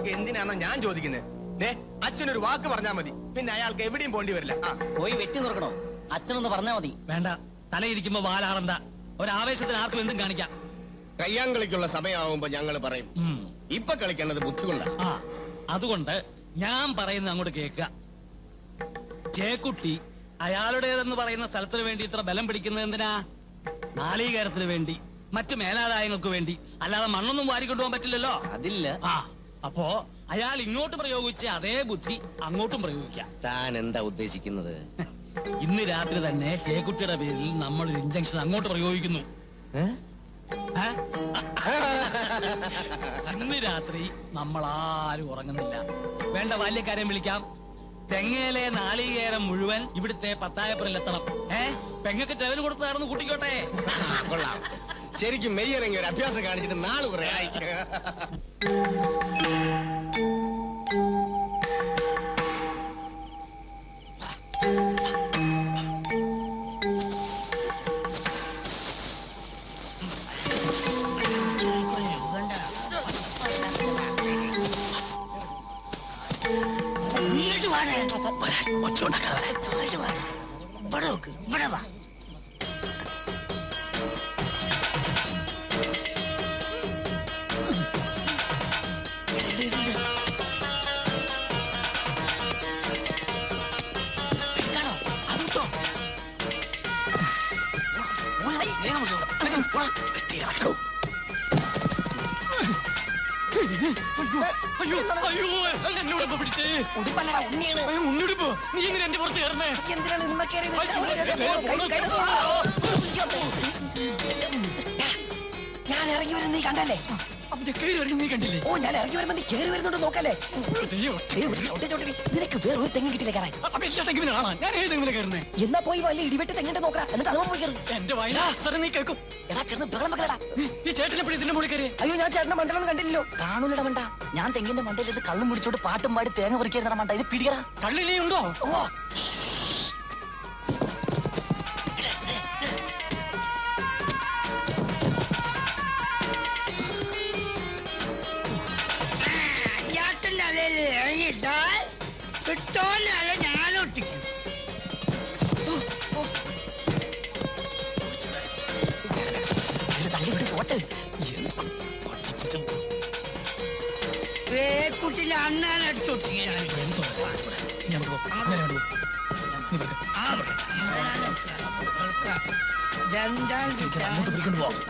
ഇതൊക്കെ എന്തിനാണെന്ന് ഞാൻ ചോദിക്കുന്നത്. അച്ഛനൊരു വാക്ക് പറഞ്ഞാൽ മതി, പിന്നെ അയാൾക്ക് എവിടെയും പോണ്ടി വരില്ല. പോയി വെട്ടി തുറക്കണോ? അച്ഛനൊന്ന് പറഞ്ഞാ മതി. വേണ്ട, തലയിരിക്കുമ്പോ വാലാറണ്ട. ഒരാവേശത്തിന് ആർക്കും എന്തും കാണിക്കാം. കയ്യാങ്കളിക്കുള്ള സമയമാവുമ്പോ ഞങ്ങൾ പറയും. ഇപ്പൊ കളിക്കേണ്ടത് ബുദ്ധി കൊണ്ടാ. അതുകൊണ്ട് ഞാൻ പറയുന്നത് അങ്ങോട്ട് കേൾക്കുക. ചേക്കുട്ടി അയാളുടേതെന്ന് പറയുന്ന സ്ഥലത്തിന് വേണ്ടി ഇത്ര ബലം പിടിക്കുന്നത് എന്തിനാ? നാളീകാരത്തിന് വേണ്ടി, മറ്റു മേലാദായങ്ങൾക്ക് വേണ്ടി. അല്ലാതെ മണ്ണൊന്നും വാരിക്കൊണ്ടുപോകാൻ പറ്റില്ലല്ലോ. അതില്ല. അപ്പോ അയാൾ ഇങ്ങോട്ട് പ്രയോഗിച്ച അതേ ബുദ്ധി അങ്ങോട്ടും പ്രയോഗിക്കാം. താൻ എന്താ ഉദ്ദേശിക്കുന്നത്? ഇന്ന് രാത്രി തന്നെ ചേക്കുട്ടിയുടെ പേരിൽ നമ്മളൊരു ഇഞ്ചക്ഷൻ അങ്ങോട്ട് പ്രയോഗിക്കുന്നു. ഇന്ന് രാത്രി നമ്മൾ ആരും ഉറങ്ങുന്നില്ല. വേണ്ട ബാല്യക്കാരെയും വിളിക്കാം. തെങ്ങയിലെ നാളികേരം മുഴുവൻ ഇവിടുത്തെ പത്തായപ്പുറയിലെത്തണം. പെങ്ങക്ക് ചെലവിന് കൊടുത്ത് നടന്ന് കൂട്ടിക്കോട്ടെ. കൊള്ളാം. ശരിക്കും മെയ്യിറങ്ങി ഒരു അഭ്യാസം കാണിച്ചിട്ട് നാള് കുറെ ആയി. നീ ഇങ്ങനെ എന്റെ പുറത്ത് കയറുന്നേ? ഞാൻ ഇറങ്ങി വരുന്ന നീ കണ്ടല്ലേ? നീ കണ്ടില്ലേ? ഓ, ഞാൻ ഇറങ്ങി വരുമ്പോ നീ കയറി വരുന്നുണ്ട് നോക്കല്ലേ? നിനക്ക് വേറെ ഒരു തെങ്ങ് കിട്ടില്ല കയറാൻ. എന്നാ പോയി വല്ല ഇടിവെട്ട് തെങ്ങിട്ട് നോക്കാം, എന്നിട്ട് അതും പോയി കയറും. എന്റെ വയനാ നീ കേൾക്കും. ഈ ചേട്ടനെപ്പോഴും ഇതിന്റെ മുകളിൽ കയറി? അയ്യോ, ഞാൻ ചേട്ടന്റെ മണ്ടലൊന്നും കണ്ടില്ലല്ലോ. കാണൂലട മണ്ട. ഞാൻ തെങ്ങിന്റെ മണ്ടയിൽ ഇത് കള്ളും പിടിച്ചോട്ട് പാട്ടും പാടി തേങ്ങ പറിക്കുന്ന മണ്ട. ഇത് പിടികടാ. കള്ളിലേ ഉണ്ടോ? ഓ, കിട്ടോന്നല്ല ഞാനൊട്ടിക്കും. കുട്ടിയിലെ അണ്ണാൻ അടിച്ചൊട്ടിക്കാൻ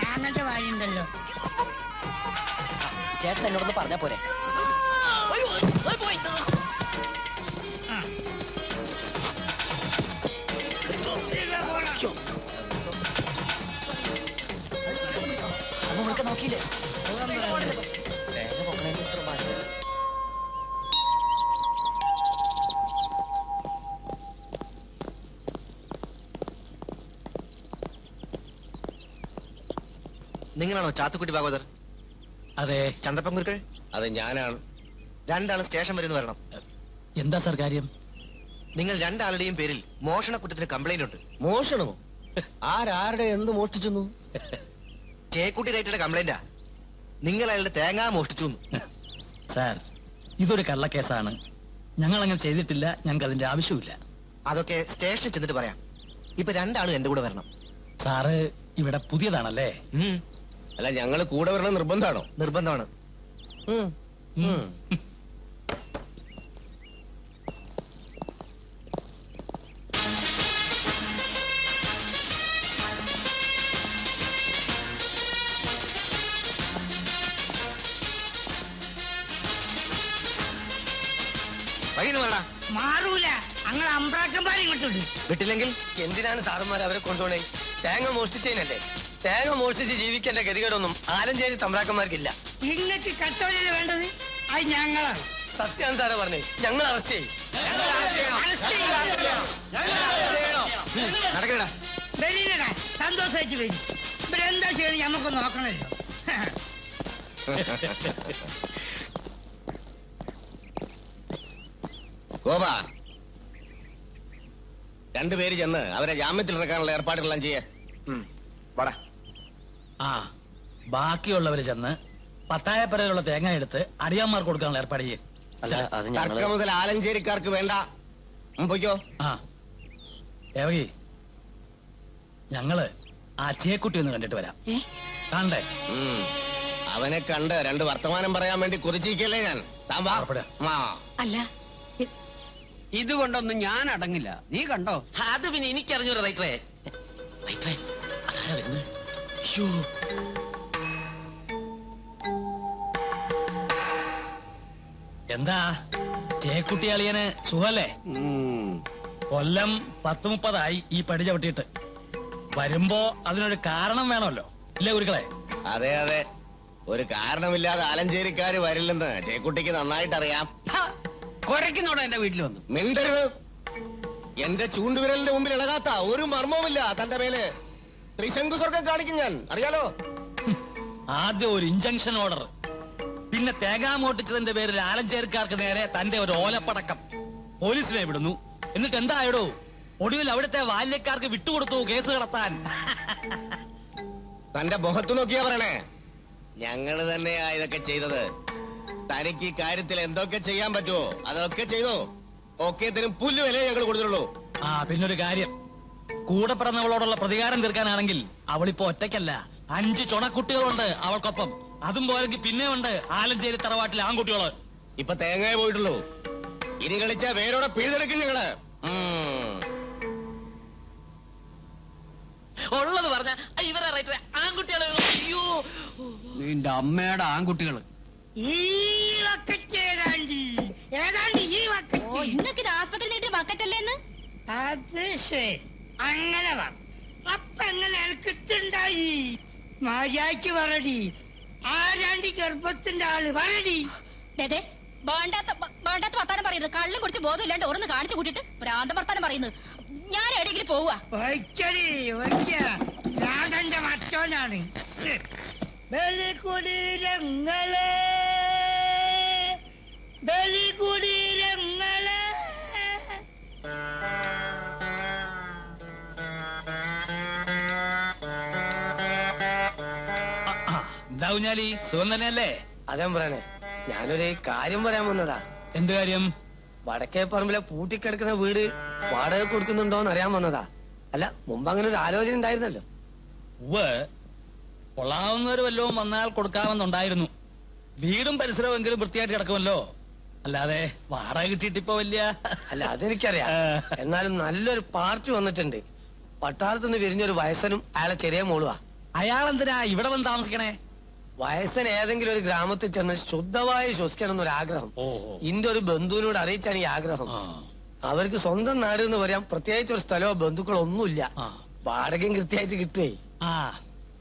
താങ്കളുടെ വായുണ്ടല്ലോ. ചേട്ടൻ എന്നോടൊന്ന് പറഞ്ഞാ പോരെ? നോക്കിയില്ലേ? നിങ്ങളാണോ ചാത്തുക്കുട്ടി ഭാഗവതർ? അതെ. ചന്തപ്പൻ കുരുക്കൾ? അത് ഞാനാണ്. രണ്ടാളും സ്റ്റേഷൻ വരുന്ന വരണം. എന്താ സാർ കാര്യം? നിങ്ങൾ രണ്ടാളുടെയും പേരിൽ മോഷണ കുറ്റത്തിന് കംപ്ലൈന്റ് ഉണ്ട്. മോഷണമോ? ആരാരുടെ എന്ത് മോഷ്ടിച്ചു? ചേക്കുട്ടി റൈറ്ററുടെ കംപ്ലൈന്റാ. നിങ്ങൾ അയാളുടെ തേങ്ങ മോഷ്ടിച്ചു. സാർ, ഇതൊരു കള്ളക്കേസാണ്. ഞങ്ങൾ അങ്ങനെ ചെയ്തിട്ടില്ല. ഞങ്ങൾക്ക് അതിന്റെ ആവശ്യമില്ല. അതൊക്കെ സ്റ്റേഷനിൽ ചെന്നിട്ട് പറയാം. ഇപ്പൊ രണ്ടാളും എന്റെ കൂടെ വരണം. സാറ് ഇവിടെ പുതിയതാണല്ലേ? അല്ല, ഞങ്ങള് കൂടെ വരണം നിർബന്ധമാണോ? നിർബന്ധമാണ്. മാറൂല. അങ്ങനെ അമ്പ്രാക്കന്മാർ ഇങ്ങോട്ടുണ്ട്. വിട്ടില്ലെങ്കിൽ എന്തിനാണ് സാറന്മാർ അവരെ കൊണ്ടുപോണേ? തേങ്ങ മോഷ്ടിച്ചതിനല്ലേ? തേങ്ങ മോഷ്ടിച്ച് ജീവിക്കേണ്ട ഗതികേടൊന്നും ആലഞ്ചേരി തമ്പ്രാക്കന്മാർക്കില്ല. ഇങ്ങക്ക് കത്തോലല്ലേ വേണ്ടത്? അത് ഞങ്ങളാണ്. സത്യാണ് സാറേ പറഞ്ഞേ. ഞങ്ങൾ അറസ്റ്റ് ചെയ്യും. നടക്കടാ. വെളിയിലടാ. സന്തോഷമായിട്ട് വരും. ഇവരെന്താ ചെയ്യണം ഞമ്മക്ക് നോക്കണല്ലോ. ഗോപ, രണ്ടുപേര് ചെന്ന് അവരെ ജാമ്യത്തിൽ ഇറക്കാനുള്ള ഏർപ്പാടുകളെല്ലാം ചെയ്യേ. വാടാ. ബാക്കിയുള്ളവര് ചെന്ന് പത്തായപ്പരയിലുള്ള തേങ്ങ എടുത്ത് അടിയാന്മാർക്ക് കൊടുക്കാനുള്ള ഏർപ്പാട് ചെയ്യേ. അല്ല അത് കർക്ക മുതൽ ആലഞ്ചേരിക്കാർക്ക് വേണ്ട. പോയിക്കോ. ആ ദേവകി, ഞങ്ങള് ആ ചേക്കുട്ടി ഒന്ന് കണ്ടിട്ട് വരാം. കാണണ്ടേ? അവനെ കണ്ട് രണ്ട് വർത്തമാനം പറയാൻ വേണ്ടി കൊതിച്ചിരിക്കല്ലേ ഞാൻ. താൻ വാ. ആ. അല്ല ഇതുകൊണ്ടൊന്നും ഞാൻ അടങ്ങില്ല. നീ കണ്ടോ? അത് പിന്നെ എനിക്കറിഞ്ഞൂടാ റൈറ്ററേ. റൈറ്ററേ, അതാരാ വരുന്നത്? അയ്യോ, എന്താ ചേക്കുട്ടി അളിയന് സുഖല്ലേ? കൊല്ലം 10-30 ഈ പടി ചവിട്ടിയിട്ട്. വരുമ്പോ അതിനൊരു കാരണം വേണമല്ലോ, ഇല്ലേ ഗുരുക്കളെ? അതെ അതെ, ഒരു കാരണമില്ലാതെ ആലഞ്ചേരിക്കാര് വരില്ലെന്ന് ചേക്കുട്ടിക്ക് നന്നായിട്ട് അറിയാം. കൊരക്കുന്നോടെ എന്റെ വീട്ടിൽ വന്നു. മിണ്ടരുത്. എന്റെ ചൂണ്ടുവിരലിന്റെ മുമ്പിൽ ഇളകാത്ത ഒരു മർമ്മവുമില്ല തന്റെ മേല്. ത്രിശങ്കു സ്വർഗം കാണിക്കും ഞാൻ, അറിയാലോ. ആദ്യം ഒരു ഇഞ്ചക്ഷൻ ഓർഡർ, പിന്നെ തേങ്ങ മോട്ടിച്ചതിന്റെ പേരിൽ ആലഞ്ചേരിക്കാർക്ക് നേരെ തന്റെ ഒരു ഓലപ്പടക്കം. പോലീസിനെ വിടുന്നു. എന്നിട്ട് എന്തായടോ? ഒടുവിൽ അവിടുത്തെ ബാല്യക്കാർക്ക് വിട്ടുകൊടുത്തു കേസ് കടത്താൻ. തന്റെ മുഖത്ത് നോക്കിയാ പറയണേ. ഞങ്ങള് തന്നെയാ ഇതൊക്കെ ചെയ്തത്. തനിക്ക് ഈ കാര്യത്തിൽ എന്തൊക്കെ ചെയ്യാൻ പറ്റുമോ അതൊക്കെ ചെയ്തോ. ഒക്കേത്തിനും പുല്ല് വില ഞങ്ങൾ കൊടുത്തുള്ളൂ. ആ പിന്നൊരു കാര്യം, കൂടെ പിറന്നവളോടുള്ള പ്രതികാരം തീർക്കാനാണെങ്കിൽ അവളിപ്പോ ഒറ്റയ്ക്കല്ല, 5 ചുണക്കുട്ടികളുണ്ട് അവൾക്കൊപ്പം. അതും പോലെങ്കിൽ പിന്നെ ഉണ്ട് ആലഞ്ചേരി തറവാട്ടിലെ ആൺകുട്ടികള്. ഇപ്പൊ തേങ്ങയെ പോയിട്ടുള്ളൂ. ഇനി കളിച്ച വേരോടെ പിഴുതെടുക്കും ഞങ്ങള്. ഉള്ളത് പറഞ്ഞ ഇവരെ റൈറ്ററേ, ആൺകുട്ടികളെ. അയ്യോ, നിന്റെ അമ്മയുടെ ആൺകുട്ടികള്. ഈ വക്കറ്റ് ഏതാണ്ട് ഈ വക്കറ്റ്. ഇന്നൊക്കെ ആസ്പത്രി നീട്ടിയ ബക്കറ്റല്ലേന്ന്? അത് ശരി, അങ്ങനെ വാ. അപ്പൊ എങ്ങനെ എനിക്കിട്ടുണ്ടായി? മര്യാദക്ക് പറടി, ആരാണ്ടി ഗർഭത്തിന്റെ ആള് പറടി. ദേ, വേണ്ടാത്ത വർത്താനം പറയുന്നത്. കള്ളും കുടിച്ച് ബോധമില്ലാണ്ട് ഓരോന്ന് കാണിച്ചു കൂട്ടിട്ട് ഭ്രാന്ത വർത്താനം പറയുന്നത്. ഞാൻ എവിടെയെങ്കിലും പോവാ. വയ്ക്കടി വയ്ക്ക, ഞാൻ തന്റെ മറ്റോനാണ്. ബലികുടീരങ്ങളെ, ബലികുടീരങ്ങളെ. എന്താ കുഞ്ഞാലി, സുഖം തന്നെയല്ലേ? അതേ പറയണേ, ഞാനൊരു കാര്യം പറയാൻ വന്നതാ. എന്ത് കാര്യം? വടക്കേ പറമ്പിലെ പൂട്ടിക്കിടക്കുന്ന വീട് വാടക കൊടുക്കുന്നുണ്ടോന്ന് അറിയാൻ വന്നതാ. അല്ല, മുമ്പ് അങ്ങനെ ഒരു ആലോചന ഉണ്ടായിരുന്നല്ലോ. ഉവ്വ്, കൊള്ളാവുന്നവര് വല്ലതും വന്നാൽ കൊടുക്കാമെന്നുണ്ടായിരുന്നു. വീടും പരിസരവും വൃത്തിയായിട്ട് കിടക്കുമല്ലോ. അല്ലാതെ വാടക കിട്ടിയിട്ടിപ്പോ വലിയ. അല്ല, അതെനിക്കറിയാം. എന്നാലും നല്ലൊരു പാർട്ടി വന്നിട്ടുണ്ട്. പട്ടാളത്തുനിന്ന് വിരിഞ്ഞൊരു വയസ്സനും അയാളെ ചെറിയ മോളുവാ. അയാളെന്തിനാ ഇവിടെ വന്ന് താമസിക്കണേ? വയസ്സൻ ഏതെങ്കിലും ഒരു ഗ്രാമത്തിൽ ചെന്ന് ശുദ്ധമായി ശ്വസിക്കണം എന്നൊരു ആഗ്രഹം. ഇന്റെ ഒരു ബന്ധുവിനോട് അറിയിച്ചാണ് ഈ ആഗ്രഹം. അവർക്ക് സ്വന്തം നാട് എന്ന് പറയാൻ പ്രത്യേകിച്ച് ഒരു സ്ഥലമോ ബന്ധുക്കളോ ഒന്നുമില്ല. വാടകയും കൃത്യമായിട്ട് കിട്ടുവേ. ആ,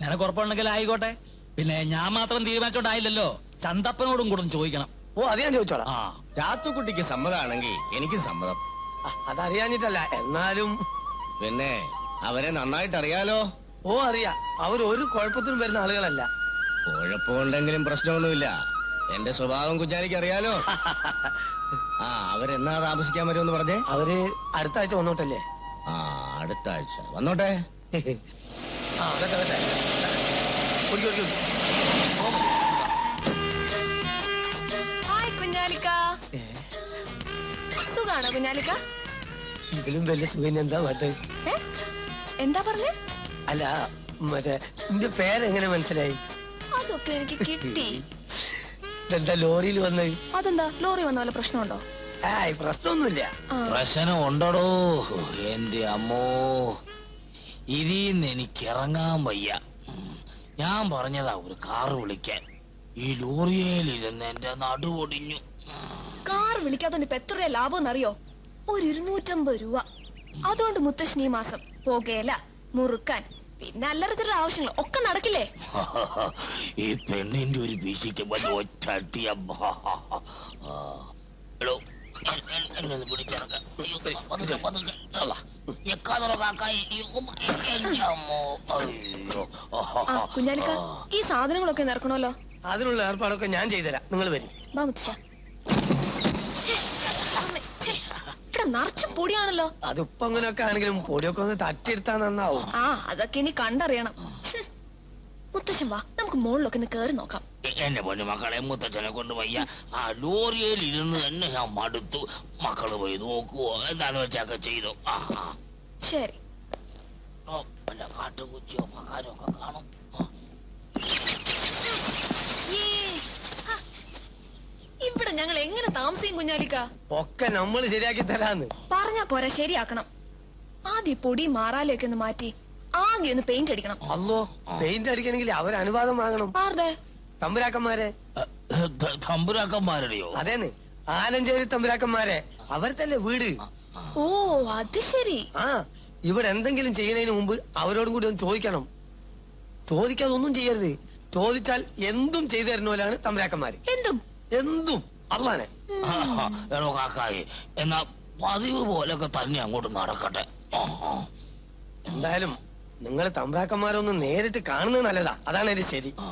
നിനക്ക് ഉറപ്പുണ്ടെങ്കിൽ ആയിക്കോട്ടെ. പിന്നെ ഞാൻ മാത്രം തീരുമാനിച്ചോണ്ടായില്ലല്ലോ, ചന്തപ്പനോടും കൂടെ ഒന്ന് ചോദിക്കണം. ഓ, അത് ഞാൻ ചോദിച്ചോളാം. ആ, ചാത്തുക്കുട്ടിക്ക് സമ്മതാണെങ്കിൽ എനിക്ക് സമ്മതം. അതറിയാഞ്ഞിട്ടല്ല, എന്നാലും. പിന്നെ അവരെ നന്നായിട്ട് അറിയാലോ. ഓ, അറിയാം. അവരൊരു കുഴപ്പത്തിനും വരുന്ന ആളുകളല്ല. കുഴപ്പമുണ്ടെങ്കിലും പ്രശ്നമൊന്നുമില്ല. എന്റെ സ്വഭാവം കുഞ്ഞാലിക്ക് അറിയാലോ. ആ, അവരെന്നാ താമസിക്കാൻ വരുമെന്ന് പറഞ്ഞേ? അവര് അടുത്ത ആഴ്ച വന്നോട്ടല്ലേ? ആ, അടുത്ത ആഴ്ച വന്നോട്ടെ. ആ, വരട്ടെ, വരട്ടെ. ഓടിക്കോ, ഓടിക്കോ. ഹായ് കുഞ്ഞാലിക്ക. സുഖാണോ കുഞ്ഞാലിക്ക? ഇതിലും വലിയ സുഖം എന്താ പാട്ട്? എന്താ പറഞ്ഞേ? അല്ല, മറ്റേ നിന്റെ പേരെങ്ങനെ മനസ്സിലായി? അതൊക്കെ എനിക്ക് കിട്ടി. എന്താ ലോറിയിൽ വന്ന്? അതെന്താ ലോറി വന്ന പോലെ പ്രശ്നമുണ്ടോ? പ്രശ്നമൊന്നുമില്ല. പ്രശ്നം ഉണ്ടോ എന്റെ അമ്മോ. ഇതിന്ന് എനിക്ക് ഇറങ്ങാൻ വയ്യ. ഞാൻ പറഞ്ഞതാ ഒരു കാറ് വിളിക്കാൻ. ഈ ലോറിയേലിരുന്ന് എന്റെ നടുവൊടിഞ്ഞു. കാർ വിളിക്കാത്തോണ്ട് ഇപ്പൊ എത്ര രൂപ ലാഭം എന്നറിയോ? ഒരു 250 രൂപ. അതുകൊണ്ട് മുത്തശ്ശിനി മാസം പുകയില, മുറുക്കാൻ, പിന്നെ അല്ലറ ചില്ലറ ആവശ്യങ്ങൾ ഒക്കെ നടക്കില്ലേ? ഈ പെണ്ണിന്റെ ഒരു വീശിക്ക് കുഞ്ഞാലിക്ക, ഈ സാധനങ്ങളൊക്കെ നിറക്കണല്ലോ. അതിനുള്ള ഏർപ്പാടൊക്കെ ഞാൻ ചെയ്തുതരാം. നിങ്ങൾ വരും. വാ മുത്തശ്ശ. ഇവിടെ നിറച്ചും പൊടിയാണല്ലോ. അതിപ്പോ അങ്ങനെയൊക്കെ ആണെങ്കിലും പൊടിയൊക്കെ ഒന്ന് തട്ടിയെടുത്താൽ നന്നാവും. ആ, അതൊക്കെ ഇനി കണ്ടറിയണം. മുത്തശ്ശൻ വാ, നമുക്ക് മുകളിലൊക്കെ ഒന്ന് കേറി നോക്കാം. എന്റെ പൊന്നു മക്കളെ മുത്തച്ഛനെ കൊണ്ട് വയ്യ. ആ ലോറിയിൽ ഇരുന്ന് തന്നെ ഞാൻ മടുത്തു. മക്കള് പോയി നോക്കുവോ, എന്താന്ന് വെച്ചൊക്കെ ചെയ്തു. ആ ആ. ശരി. ഓ, വല്ല കാട്ടുകുച്ചിയോ മക്കാരോ ഒക്കെ കാണും. ഇവിടെ ഞങ്ങൾ എങ്ങനെ താമസിക്കും കുഞ്ഞാലിക്ക? ഒക്കെ നമ്മൾ ശരിയാക്കി തരാന്ന്. പറഞ്ഞാ പോരാ, ശരിയാക്കണം. ആദ്യം പൊടി മാറാലൊക്കെ ഒന്ന് മാറ്റി ആകെ ഒന്ന് പെയിന്റ് അടിക്കണം. അല്ലോ, പെയിന്റ് അടിക്കണമെങ്കിൽ അവർ അനുവാദം വാങ്ങണം. ആരുടെ? തമ്പുരാക്കന്മാരെ. തമ്പുരാക്കന്മാരുടെയോ? അതേന്ന്, ആലഞ്ചേരി തമ്പുരാക്കന്മാരെ. അവർക്കല്ലേ വീട്. ഓ, അത് ശരി. ആ, ഇവിടെ എന്തെങ്കിലും ചെയ്യുന്നതിന് മുമ്പ് അവരോടും കൂടി ഒന്ന് ചോദിക്കണം. ചോദിക്കാതെ ഒന്നും ചെയ്യരുത്. ചോദിച്ചാൽ എന്തും ചെയ്തു തരുന്നവരാണ് തമ്പുരാക്കന്മാര്. എന്തും എന്തും അള്ളാനെ. എടോ കാക്കായി, എന്നാ പതിവ് പോലൊക്കെ തന്നെ അങ്ങോട്ട് നടക്കട്ടെ. എന്തായാലും നിങ്ങൾ തമ്പ്രാക്കന്മാരൊന്ന് നേരിട്ട് കാണുന്നത് നല്ലതാ. അതാണ് എന്റെ ശരി. ആ